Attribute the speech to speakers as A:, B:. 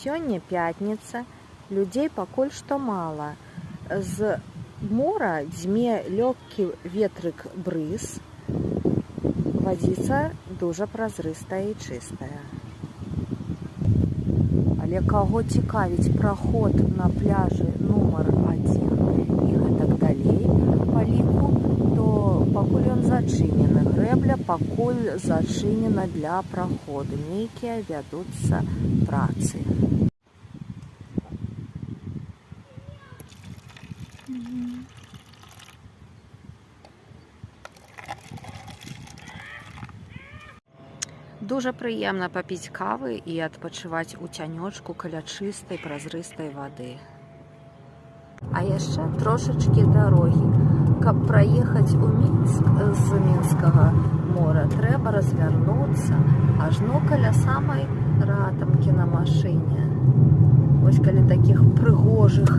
A: Сёння пятница, людей пакуль што мала. З мора дзьме лёгкі ветрык брыз, вадзіца дужа празрыстая і чыстая. Але каго цікавіць праход на пляжы нумар 1 і гэтак далей па ліку, то пакуль ён зачынены, грэбля пакуль зачынена для праходу, нейкія вядуцца працы. Дужа прыемна папіць кавы і адпачываць у цянёчку каля чыстай празрыстай вады. А яшчэ трошачкі дарогі. Каб праехаць у Мінск з Мінскага мора, трэба развярнуцца ажно каля самай ратамкі на машыне. Вось каля такіх прыгожых